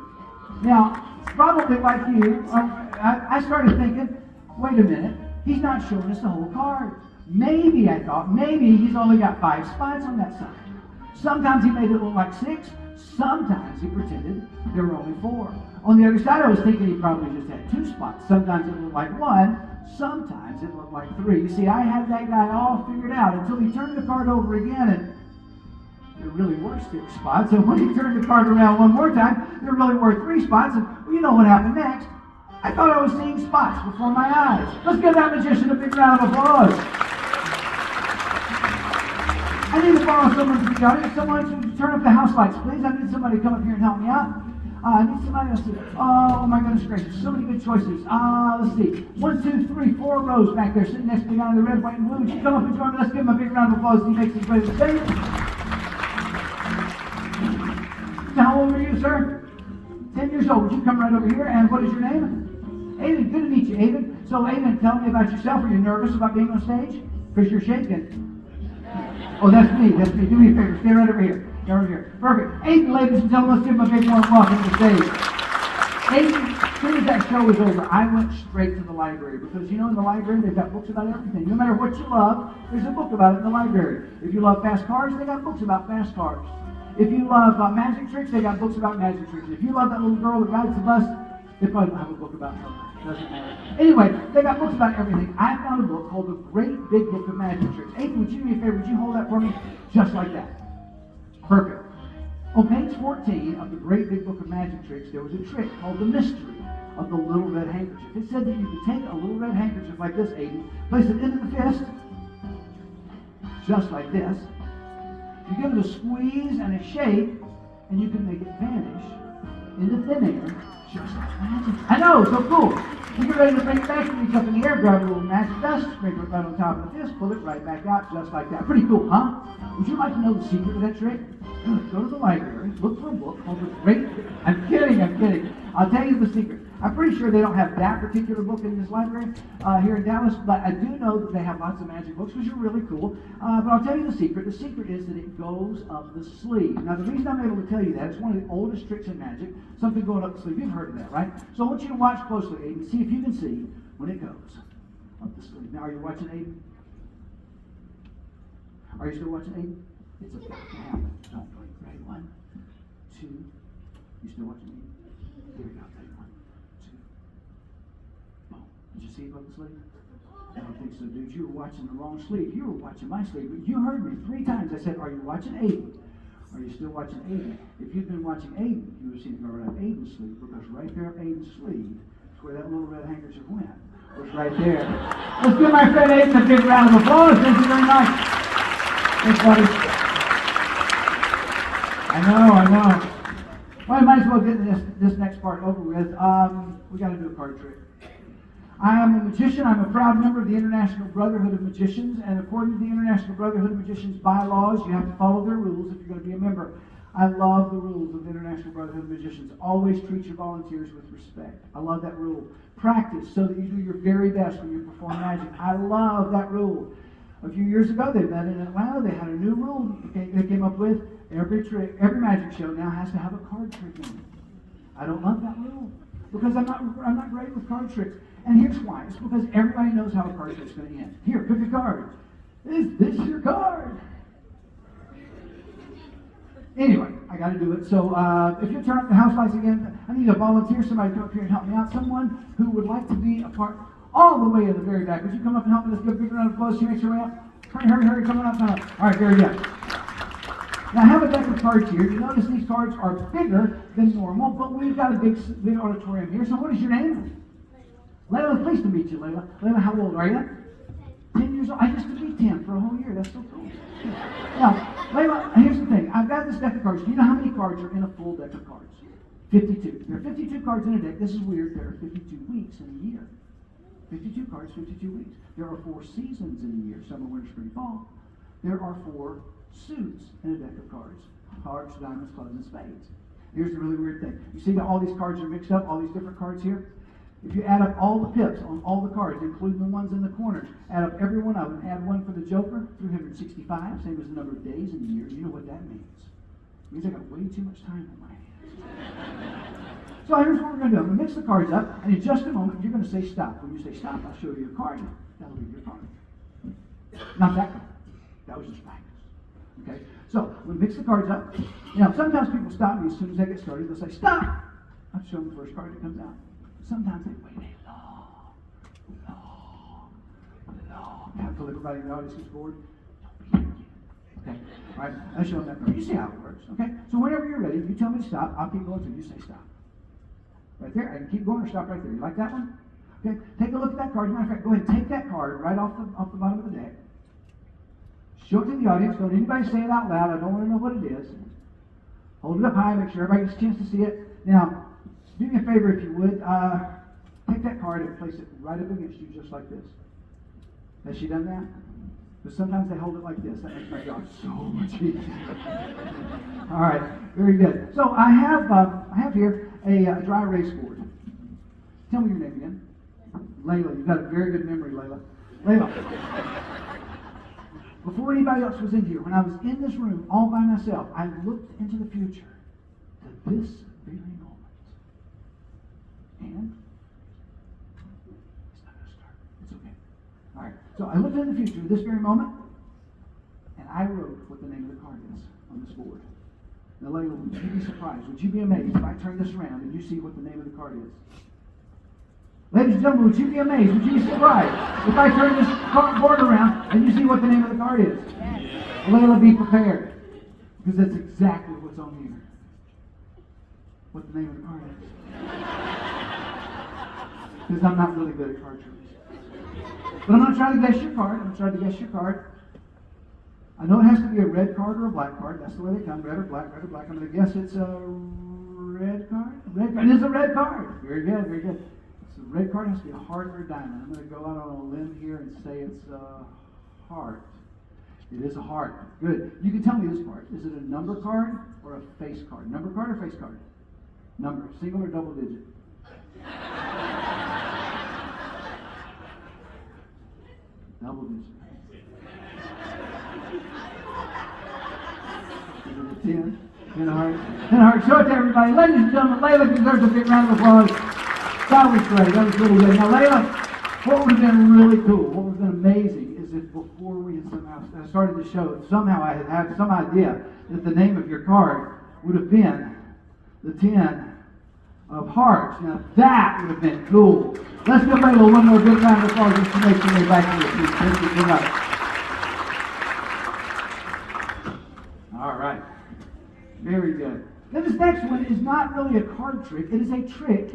E: Now, probably like you, I started thinking, wait a minute, he's not showing us the whole card. Maybe, I thought, maybe he's only got 5 spots on that side. Sometimes he made it look like 6. Sometimes he pretended there were only 4. On the other side, I was thinking he probably just had 2 spots. Sometimes it looked like 1. Sometimes it looked like 3. You see, I had that guy all figured out until he turned the card over again, and there really were 6 spots. And when he turned the card around one more time, there really were 3 spots. And well, you know what happened next. I thought I was seeing spots before my eyes. Let's give that magician a big round of applause. I need to borrow someone from the audience. Someone to turn up the house lights, please. I need somebody to come up here and help me out. I need somebody else to. Oh my goodness gracious, so many good choices. Let's see. 1, 2, 3, 4 rows back there, sitting next to the guy in the red, white, and blue. Would you come up and join me? Let's give him a big round of applause as he makes his way to the stage. How old are you, sir? 10 years old. Would you come right over here? And what is your name? Aiden. Good to meet you, Aiden. So, Aiden, tell me about yourself. Are you nervous about being on stage? Because you're shaking. Oh, that's me. That's me. Do me a favor. Stay right over here. Stay over here. Perfect. Aiden, ladies and gentlemen, let's give him a big warm welcome to the stage. Aiden, as soon as that show was over, I went straight to the library, because you know in the library they've got books about everything. No matter what you love, there's a book about it in the library. If you love fast cars, they got books about fast cars. If you love magic tricks, they got books about magic tricks. If you love that little girl that rides the bus, they probably don't have a book about her. Doesn't matter. Anyway, they got books about everything. I found a book called The Great Big Book of Magic Tricks. Aiden, would you do me a favor? Would you hold that for me? Just like that. Perfect. On page 14 of the Great Big Book of Magic Tricks, there was a trick called the mystery of the little red handkerchief. It said that you could take a little red handkerchief like this, Aiden, place it into the fist, just like this. You give it a squeeze and a shake, and you can make it vanish into thin air, just like magic. I know, so cool. You get ready to bring it back, you reach up in the air, grab a little magic dust, sprinkle it right on top of the fist, pull it right back out, just like that. Pretty cool, huh? Would you like to know the secret of that trick? Go to the library, look for a book called The Great... I'm kidding. I'll tell you the secret. I'm pretty sure they don't have that particular book in this library here in Dallas, but I do know that they have lots of magic books, which are really cool. But I'll tell you the secret. The secret is that it goes up the sleeve. Now, the reason I'm able to tell you that, it's one of the oldest tricks in magic, something going up the sleeve. You've heard of that, right? So I want you to watch closely, Aiden, see if you can see when it goes up the sleeve. Now, are you watching, Aiden? Are you still watching, Aiden? It's about to happen. Don't blink. Ready? 1, 2. You still watching, Aiden? Here we go. Ready? 1, 2. Boom. Did you see it up the sleeve? I don't think so, dude. You were watching the wrong sleeve. You were watching my sleeve. But you heard me 3 times. I said, are you watching Aiden? Are you still watching Aiden? If you'd been watching Aiden, you would have seen it go right up Aiden's sleeve, because right there up Aiden's sleeve is where that little red handkerchief went. It was right there. Let's give my friend Aiden a big round of applause. Thank you very much. Thanks, buddy. I know. Well, I might as well get this next part over with. We got to do a card trick. I am a magician. I'm a proud member of the International Brotherhood of Magicians, and according to the International Brotherhood of Magicians bylaws, you have to follow their rules if you're going to be a member. I love the rules of the International Brotherhood of Magicians. Always treat your volunteers with respect. I love that rule. Practice so that you do your very best when you perform magic. I love that rule. A few years ago, they met in Atlanta. They had a new rule they came up with. Every magic show now has to have a card trick in it. I don't love that rule because I'm not great with card tricks. And here's why. It's because everybody knows how a card trick's going to end. Here, pick a card. Is this your card? Anyway, I got to do it. So if you turn up the house lights again, I need a volunteer, somebody to come up here and help me out. Someone who would like to be a part all the way in the very back. Would you come up and help me? Let's give a big round of applause. She makes her way up. Hurry, come on up. All right, very good. Now, I have a deck of cards here. You notice these cards are bigger than normal, but we've got a big auditorium here. So what is your name? Layla, pleased to meet you, Layla. Layla, how old are you? 10 years old. I used to be 10 for a whole year. That's so cool. Now, Layla, here's the thing. I've got this deck of cards. Do you know how many cards are in a full deck of cards? 52. There are 52 cards in a deck. This is weird. There are 52 weeks in a year. 52 cards, 52 weeks. There are 4 seasons in a year. Summer, winter, spring, fall. There are 4 suits in a deck of cards. Hearts, diamonds, clubs, and spades. Here's the really weird thing. You see that all these cards are mixed up, all these different cards here? If you add up all the pips on all the cards, including the ones in the corners, add up every one of them, add one for the Joker, 365, same as the number of days in the year. You know what that means. It means I got way too much time on my hands. So here's what we're going to do. I'm going to mix the cards up, and in just a moment, you're going to say stop. When you say stop, I'll show you a card. That'll be your card. Not that card. That was just practice. Okay? So, we'll mix the cards up. Now, sometimes people stop me as soon as I get started. They'll say, stop! I'll show them the first card that comes out. Sometimes they wait a long. Until everybody in the audience gets bored. Don't be here. Okay? All right? I'll show them that card. You see how it works. Okay? So whenever you're ready, you tell me to stop. I'll keep going until you say stop. Right there. I can keep going or stop right there. You like that one? Okay? Take a look at that card. As a matter of fact, go ahead and take that card right off the bottom of the deck. Show it to the audience. Don't anybody say it out loud. I don't want to know what it is. Hold it up high. Make sure everybody gets a chance to see it. Now, do me a favor if you would. Take that card and place it right up against you just like this. Has she done that? Because sometimes they hold it like this. That makes my job so much easier. All right. Very good. So I have here a dry erase board. Tell me your name again. Layla. You've got a very good memory, Layla. Layla. Before anybody else was in here, when I was in this room all by myself, I looked into the future to this very moment. And it's not going to start. It's okay. All right. So I looked into the future to this very moment, and I wrote what the name of the card is on this board. Now, Layla, would you be surprised? Would you be amazed if I turn this around and you see what the name of the card is? Ladies and gentlemen, would you be amazed? Would you be surprised if I turn this board around and you see what the name of the card is? Layla, be prepared. Because that's exactly what's on here. What the name of the card is. Because I'm not really good at card tricks. But I'm going to try to guess your card. I'm going to try to guess your card. I know it has to be a red card or a black card. That's the way they come, red or black, red or black. I'm going to guess it's a red card. Red card. It is a red card. Very good, very good. So the red card has to be a heart or a diamond. I'm going to go out on a limb here and say it's a heart. It is a heart. Good. You can tell me this part. Is it a number card or a face card? Number card or face card? Number. Single or double digit? Double digit. Is it a 10? 10 heart. 10 heart. Show it to everybody. Ladies and gentlemen, Layla deserves a big round of applause. That was great. That was really good. Now, Layla, what would have been really cool, what would have been amazing, is if before we had somehow started the show, somehow I had had some idea that the name of your card would have been the 10 of hearts. Now, that would have been cool. Let's give Layla one more big round of applause just to make sure they're back to the seat. Thank you very much. All right. Very good. Now, this next one is not really a card trick. It is a trick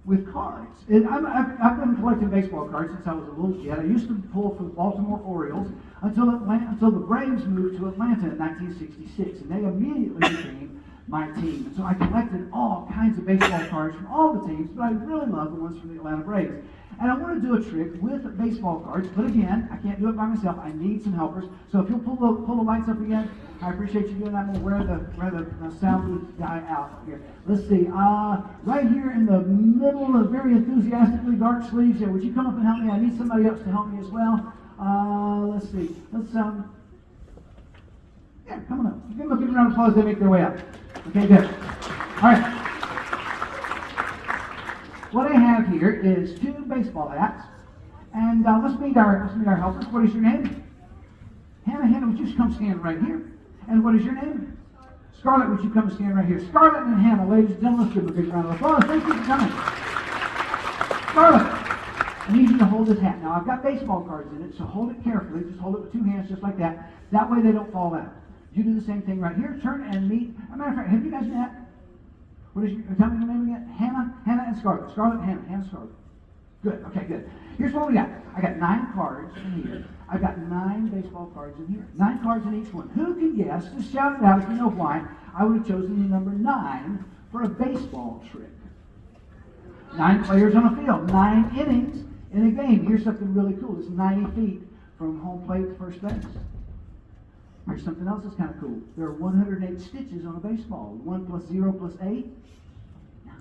E: with cards. And I've been collecting baseball cards since I was a little kid. I used to pull for the Baltimore Orioles until the Braves moved to Atlanta in 1966, and they immediately became my team. And so I collected all kinds of baseball cards from all the teams, but I really love the ones from the Atlanta Braves. And I want to do a trick with baseball cards, but again, I can't do it by myself. I need some helpers. So if you'll pull the lights up again, I appreciate you doing that. I'm going to wear the sound booth guy out here. Let's see. Right here in the middle of very enthusiastically dark sleeves. Yeah, would you come up and help me? I need somebody else to help me as well. Let's see. Yeah, come on up. Give them a good round of applause. They make their way up. Okay, good. All right. What I have here is 2 baseball hats, and let's meet our helpers. What is your name? Hannah, would you come stand right here? And what is your name? Scarlett, would you come stand right here? Scarlett and Hannah, ladies and gentlemen, let's give them a big round of applause. Thank you for coming. Scarlett, I need you to hold this hat. Now, I've got baseball cards in it, so hold it carefully. Just hold it with 2 hands, just like that. That way they don't fall out. You do the same thing right here. Turn and meet. As a matter of fact, have you guys met? Tell me your name again. Hannah and Scarlett. Scarlett, Hannah, Scarlett. Good. Okay, good. Here's what we got. I got 9 cards in here. I've got 9 baseball cards in here. 9 cards in each one. Who can guess? Just shout it out if you know why. I would have chosen the number 9 for a baseball trick. 9 players on a field. 9 innings in a game. Here's something really cool. It's 90 feet from home plate to first base. Here's something else that's kind of cool. There are 108 stitches on a baseball. 1 plus 0 plus 8. 9.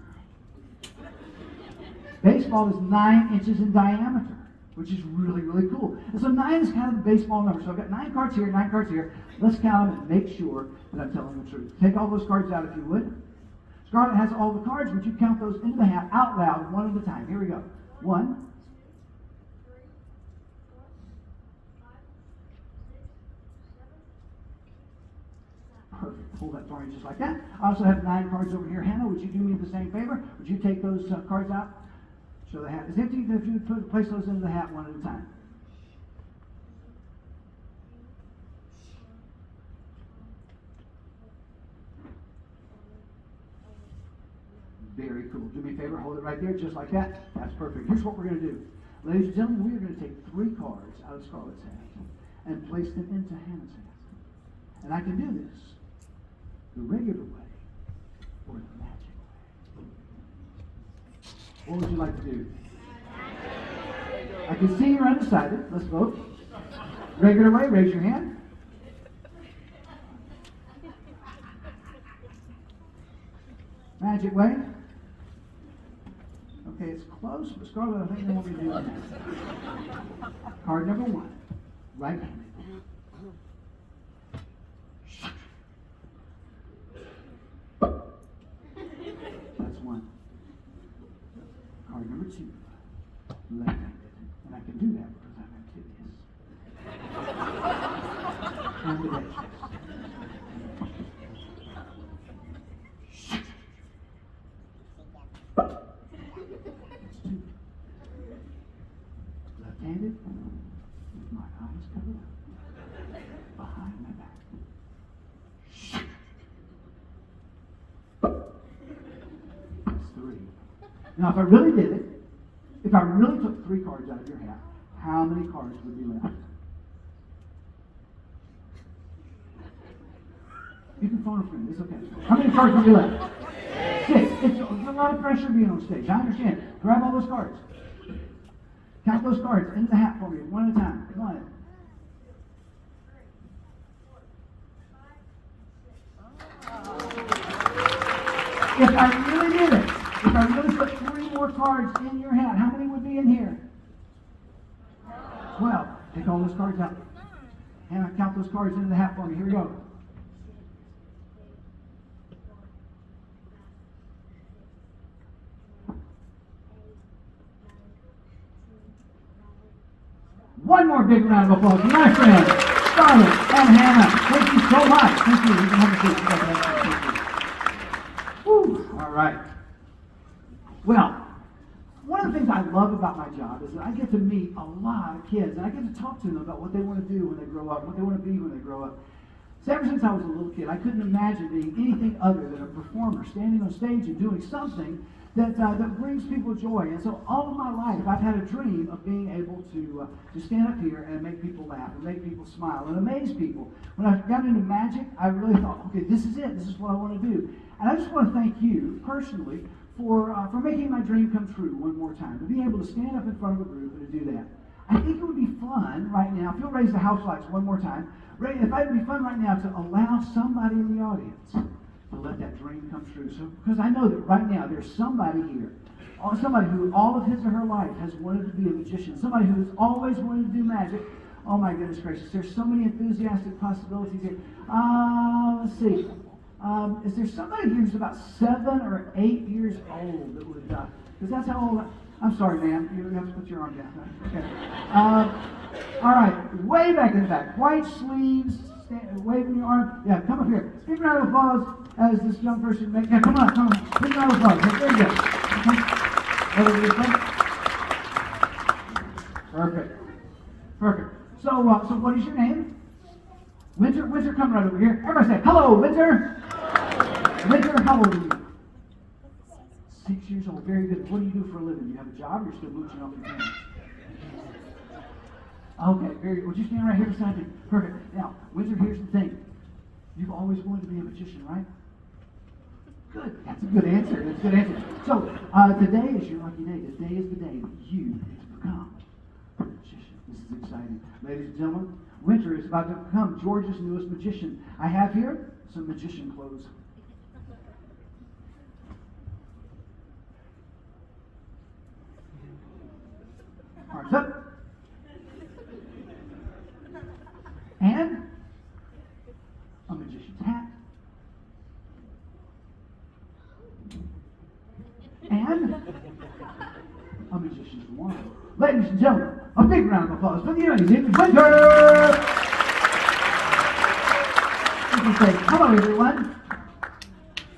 E: Baseball is 9 inches in diameter, which is really, really cool. And so 9 is kind of the baseball number. So I've got 9 cards here, 9 cards here. Let's count them and make sure that I'm telling the truth. Take all those cards out if you would. Scarlett has all the cards. Would you count those into the hat out loud, one at a time? Here we go. 1. Perfect. Pull that for me just like that. I also have 9 cards over here. Hannah, would you do me the same favor? Would you take those cards out? So the hat is empty. If you place those into the hat one at a time. Very cool. Do me a favor. Hold it right there just like that. That's perfect. Here's what we're going to do. Ladies and gentlemen, we are going to take 3 cards out of Scarlett's hat and place them into Hannah's hat. And I can do this the regular way or the magic way. What would you like to do? I can see you're undecided. Let's vote. Regular way, raise your hand. Magic way. Okay, it's close, but Scarlett, I think they want me to do that. Card number 1, right-handed. That's 1. Card number 2, left-handed. And I can do that because I'm amphibious. Ambidextrous. That's 2. Left-handed, with my eyes covered up, behind my back. Now, if I really did it, if I really took 3 cards out of your hat, how many cards would be left? You can phone a friend. It's okay. How many cards would be left? 6. It's a lot of pressure being on stage. I understand. Grab all those cards. Count those cards into the hat for me, one at a time. Come on. If I really did it, if I really put 3 more cards in your hat, how many would be in here? 12. Take all those cards out. Hannah, count those cards into the hat for me. Here we go. One more big round of applause for my friends, Scarlett and Hannah. Thank you so much. Thank you. You can have a seat. Whew. All right. Well, one of the things I love about my job is that I get to meet a lot of kids, and I get to talk to them about what they want to do when they grow up, what they want to be when they grow up. So ever since I was a little kid, I couldn't imagine being anything other than a performer, standing on stage and doing something that brings people joy. And so all of my life, I've had a dream of being able to stand up here and make people laugh and make people smile and amaze people. When I got into magic, I really thought, okay, this is it. This is what I want to do. And I just want to thank you personally for making my dream come true one more time, to be able to stand up in front of a group and to do that. I think it would be fun right now, if you'll raise the house lights one more time, if it would be fun right now to allow somebody in the audience to let that dream come true. So, because I know that right now there's somebody here, somebody who all of his or her life has wanted to be a magician, somebody who has always wanted to do magic. Oh my goodness gracious, there's so many enthusiastic possibilities here. Let's see. Is there somebody here who's about 7 or 8 years old that would, because that's how old I'm sorry, ma'am, you have to put your arm down. Okay. All right, way back in the back, white sleeves, waving your arm. Yeah, come up here. Big round of applause as this young person makes. Yeah, come on. Big round of applause. There you go. Perfect. So what is your name? Winter, come right over here. Everybody say, hello, Winter. Winter, how old are you? 6 years old. Very good. What do you do for a living? Do you have a job or you're still mooching off your parents? Okay, very good. Would you stand right here beside me? Perfect. Now, Winter, here's the thing. You've always wanted to be a magician, right? Good. That's a good answer. So, today is your lucky day. Today is the day that you get to become a magician. This is exciting. Ladies and gentlemen, Winter is about to become Georgia's newest magician. I have here some magician clothes. Arms up. And a magician's hat. And a magician's wand. Ladies and gentlemen, a big round of applause for the amazing Winter! You can say, hello everyone.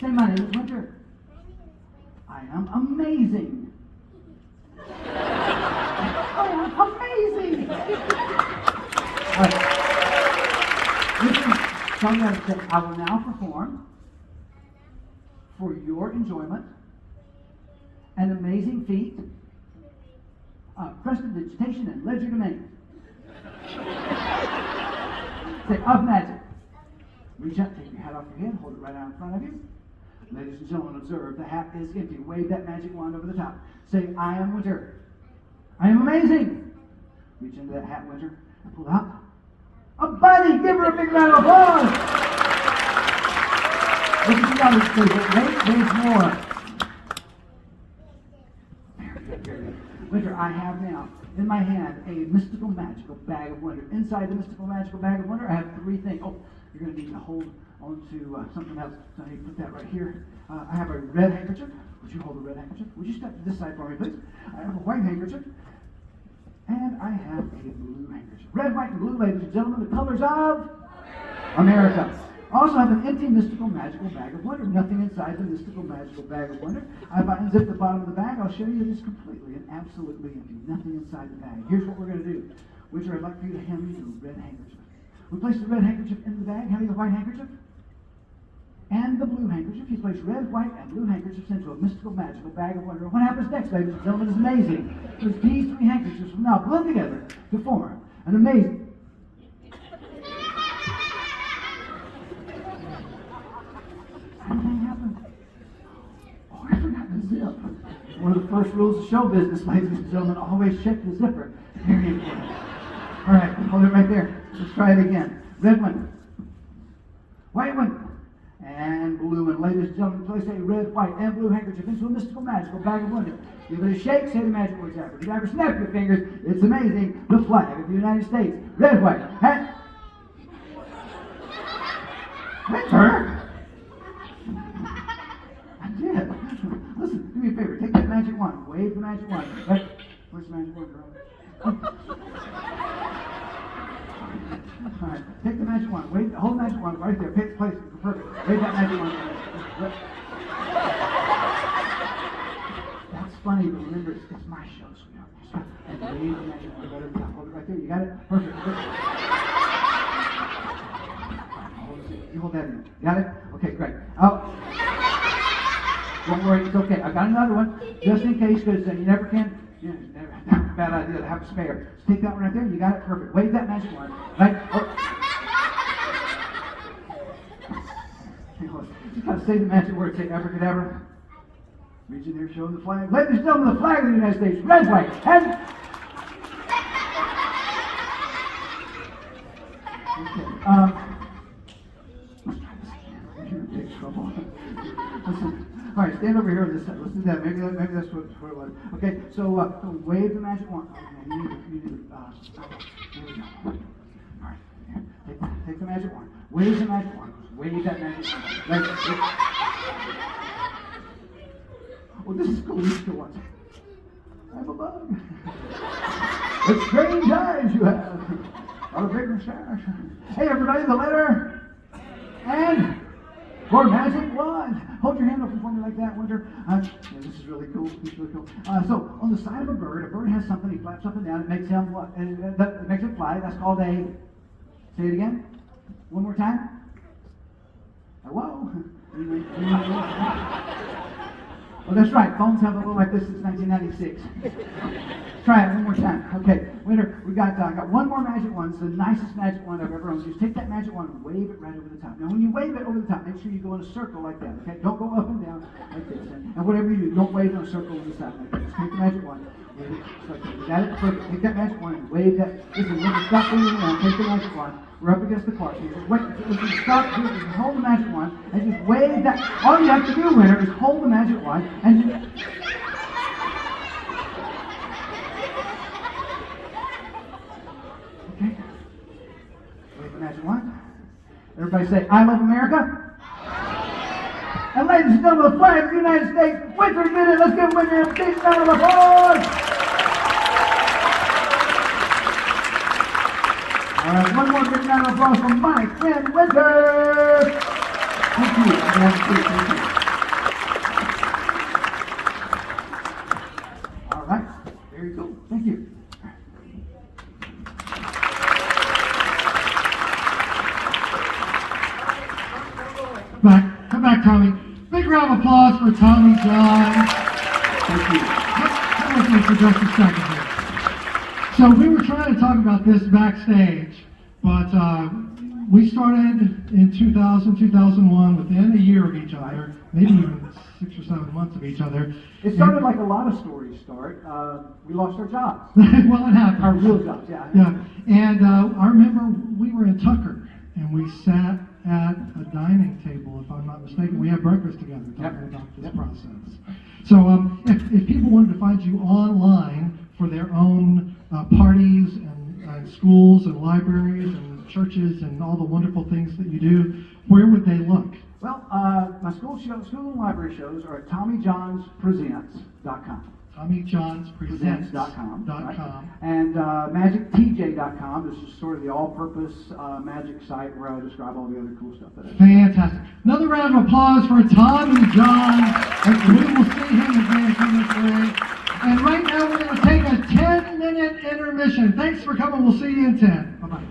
E: Say, my name is Winter. I am amazing. Amazing! Right. Listen, tell me how to say, I will now perform for your enjoyment an amazing feat of prestidigitation and legerdemain. Say, of magic. Reach up, take your hat off your head, hold it right out in front of you. Ladies and gentlemen, observe, the hat is empty. Wave that magic wand over the top. Say, I am Winter. I am amazing. Reach into that hat, Winter, and pull out a bunny. Give her a big round of applause. Look at the other table. Wait, there's more. Very good. Winter, I have now in my hand a mystical magical bag of wonder. Inside the mystical magical bag of wonder, I have 3 things. Oh, you're going to need to hold on to something else. So I need to put that right here. I have a red handkerchief. Would you hold the red handkerchief? Would you step to this side for me, please? I have a white handkerchief. And I have a blue handkerchief. Red, white, and blue, ladies and gentlemen, the colors of America. I also have an empty mystical magical bag of wonder. Nothing inside the mystical magical bag of wonder. If I unzip the bottom of the bag, I'll show you it is completely and absolutely empty. Nothing inside the bag. Here's what we're going to do. Winter, I'd like for you to hand me the red handkerchief. We place the red handkerchief in the bag. Hand me the white handkerchief. and the blue handkerchief. He placed red, white, and blue handkerchiefs into a mystical, magical bag of wonder. What happens next, ladies and gentlemen, is amazing. Because these three handkerchiefs will now blend together to form an amazing... Anything happened? Oh, I forgot the zip. One of the first rules of show business, ladies and gentlemen, always check the zipper. Here you go. All right, hold it right there. Let's try it again. Red one, white one, and blue one. Ladies and gentlemen, place a red, white, and blue handkerchief into a mystical, magical bag of wonder. Give it a shake, say the magic words after. If you ever snap your fingers, it's amazing. The flag of the United States. Red, white, hat. Winter? I did. Listen, do me a favor. Take that magic wand. Wave the magic wand. Right. Where's the magic wand, girl? All right. Take the magic wand. Wave. Hold the magic wand right there. Pick place. Perfect. Wave that magic wand. That's funny, but remember, it's my show, sweetheart. And wave the magic wand right over the top. Hold it right there. You got it? Perfect. You hold that in. Got it? Okay, great. Oh. Don't worry, it's okay. I got another one, just in case, because you never can. Bad idea to have a spare. Just take that one right there. You got it, perfect. Wave that magic one, right? Oh. You gotta say the magic word. Say abracadabra. Reach in there, show them the flag. Ladies and gentlemen, the flag of the United States. Red, white, and. Okay. Let's try this again. You're in big trouble. Listen. All right, stand over here on this side. Let's do that. Maybe that's what it was. Okay, so wave the magic wand. Okay, you need to, here we go. All right, here, take the magic wand. Wave the magic wand. Wave that magic wand. Oh, this is Calista one. I have a bug. What strange eyes you have. Not a big mustache. Hey, everybody, the letter and for magic wand. Hold your hand up for me like that, Winter. This is really cool. This is really cool. So, on the side of a bird has something. He flaps up and down. It makes him what? It makes it fly. That's called a. Say it again. One more time. Hello. Oh, that's right. Phones haven't looked like this since 1996. Try it one more time. Okay, Winter, we got one more magic wand. It's the nicest magic wand I've ever owned. Just take that magic wand and wave it right over the top. Now, when you wave it over the top, make sure you go in a circle like that. Okay, don't go up and down like this. And whatever you do, don't wave in a circle over the top like that. Just take the magic wand. Wave it just like that. You got it? Perfect. Take that magic wand and wave that. Listen, stop moving around. Take the magic wand. We're up against the clock. So listen, stop doing this. Hold the magic wand and just wave that. All you have to do, Winter, is hold the magic wand and just. Okay. Wave the magic wand. Everybody say, I love America. And ladies and gentlemen, the flag of the United States, Winter's Minute. Let's give Winter a big round of applause. All right, one more big round of applause for my friend Winter. Thank you. Thank you. All right, very cool. Thank you.
A: Come back, Tommy. Big round of applause for Tommy John.
E: Thank you.
A: Come with me for just a second here. So we were trying to talk about this backstage, but we started in 2000, 2001, within a year of each other, maybe even 6 or 7 months of each other.
E: It started like a lot of stories start. We lost our jobs.
A: Well, it happened.
E: Our real jobs, yeah.
A: Yeah, and I remember we were in Tucker, and we sat at a dining table, if I'm not mistaken. We had breakfast together talking about this process. So if people wanted to find you online for their own parties and schools and libraries and churches and all the wonderful things that you do, where would they look?
E: Well, my school and library shows are at TommyJohnsPresents.com.
A: TommyJohnsPresents.com.
E: Right? And MagicTJ.com. This is sort of the all-purpose magic site where I describe all the other cool stuff that I do.
A: Fantastic. Another round of applause for Tommy John. And we will see him again coming today. And right now we're going to take a 10-minute intermission. Thanks for coming. We'll see you in 10. Bye-bye.